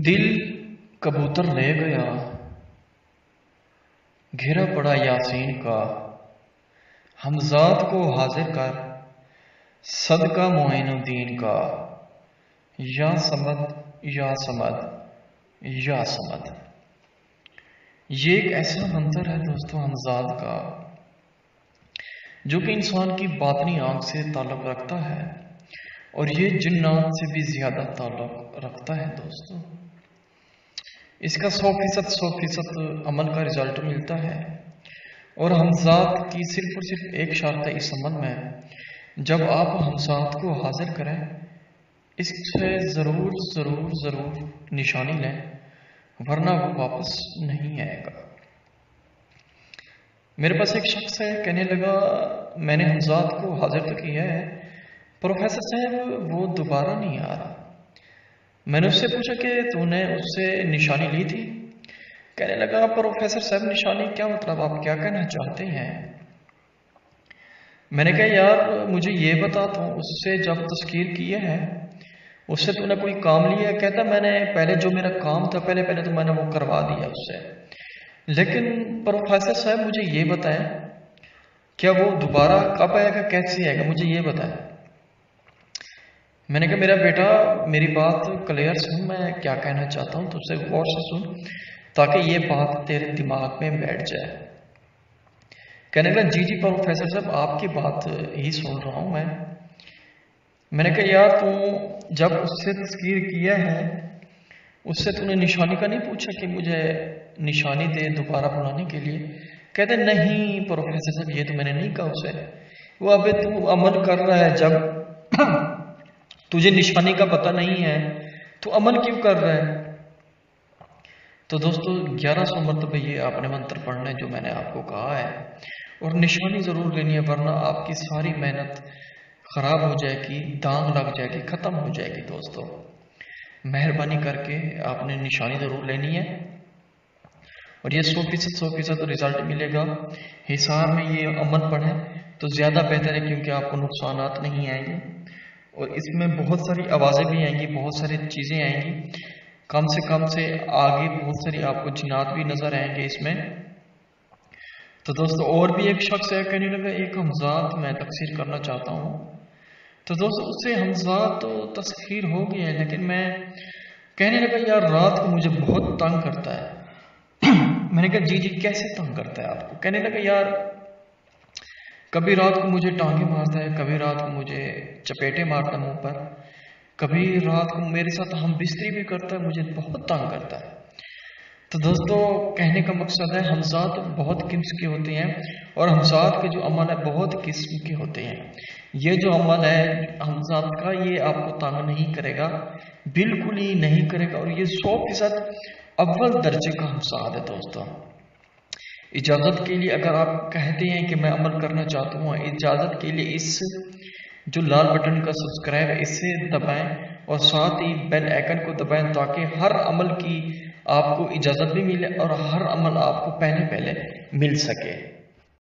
दिल कबूतर ले गया, घेरा पड़ा यासीन का। हमजाद को हाजिर कर, सदका मोइनुद्दीन का। या समद, या समद, या समद। ये एक ऐसा मंतर है दोस्तों हमजाद का, जो कि इंसान की बातनी आंख से ताल्लुक रखता है और ये जिन्नात से भी ज्यादा ताल्लुक रखता है दोस्तों। इसका 100% अमल का रिजल्ट मिलता है और हमजाद की सिर्फ और सिर्फ एक शर्त है इस अमल में, जब आप हमजाद को हाजिर करें इससे ज़रूर ज़रूर ज़रूर निशानी लें, वरना वो वापस नहीं आएगा। मेरे पास एक शख्स है, कहने लगा मैंने हमजाद को हाजिर तो किया है प्रोफेसर साहब, वो दोबारा नहीं आ रहा। मैंने उससे पूछा कि तूने उससे निशानी ली थी? कहने लगा प्रोफेसर साहब निशानी क्या मतलब, आप क्या कहना चाहते हैं? मैंने कहा यार मुझे ये बता, तो उससे जब तस्कीर किए है उससे तूने कोई काम लिया? कहता मैंने पहले जो मेरा काम था पहले पहले तो मैंने वो करवा दिया उससे, लेकिन प्रोफेसर साहब मुझे ये बताएं क्या वो दोबारा कब आएगा, कैसे आएगा, मुझे ये बताएं। मैंने कहा मेरा बेटा मेरी बात क्लियर सुन, मैं क्या कहना चाहता हूँ तुझसे गौर से सुन, ताकि ये बात तेरे दिमाग में बैठ जाए। कहने लगा जी जी प्रोफेसर साहब आपकी बात ही सुन रहा हूँ मैं। मैंने कहा यार तू जब उससे तस्कीर किया है उससे तूने निशानी का नहीं पूछा कि मुझे निशानी दे दोबारा बनाने के लिए? कहते नहीं प्रोफेसर साहब ये तो मैंने नहीं कहा उसे। वो अबे तू अमल कर रहा है, जब तुझे निशानी का पता नहीं है तो अमल क्यों कर रहा है? तो दोस्तों 1100 मरतबे ये आपने मंत्र पढ़ना है जो मैंने आपको कहा है, और निशानी जरूर लेनी है, वरना आपकी सारी मेहनत खराब हो जाएगी, दाग लग जाएगी, खत्म हो जाएगी। दोस्तों मेहरबानी करके आपने निशानी जरूर लेनी है और ये 100% रिजल्ट मिलेगा। हिसार में ये अमल पढ़े तो ज्यादा बेहतर है, क्योंकि आपको नुकसानात नहीं आएंगे और इसमें बहुत सारी आवाज़ें भी आएंगी, बहुत सारी चीज़ें आएंगी, कम से आगे बहुत सारी आपको जिन्नात भी नज़र आएंगे इसमें। तो दोस्तों और भी एक शख्स है, कहने लगा एक हमजाद मैं तकसीर करना चाहता हूँ। तो दोस्तों उससे हमजाद तो तस्खीर हो गई है, लेकिन मैं कहने लगा यार रात को मुझे बहुत तंग करता है। मैंने कहा जी जी कैसे तंग करता है आपको? कहने लगा यार कभी रात को मुझे टांगे मारता है, कभी रात को मुझे चपेटे मारता है मुंह पर, कभी रात को मेरे साथ हम बिस्तरी भी करता है, मुझे बहुत तंग करता है। तो दोस्तों कहने का मकसद है हमजाद बहुत किस्म के होते हैं और हमजाद के जो अमल है बहुत किस्म के होते हैं। ये जो अमल है हमजाद का ये आपको तंग नहीं करेगा, बिल्कुल ही नहीं करेगा, और ये 100% अव्वल दर्जे का हमजाद है। दोस्तों इजाज़त के लिए अगर आप कहते हैं कि मैं अमल करना चाहता हूँ, इजाज़त के लिए इस जो लाल बटन का सब्सक्राइब है इसे दबाएं और साथ ही बेल आइकन को दबाएं, ताकि हर अमल की आपको इजाज़त भी मिले और हर अमल आपको पहले पहले मिल सके।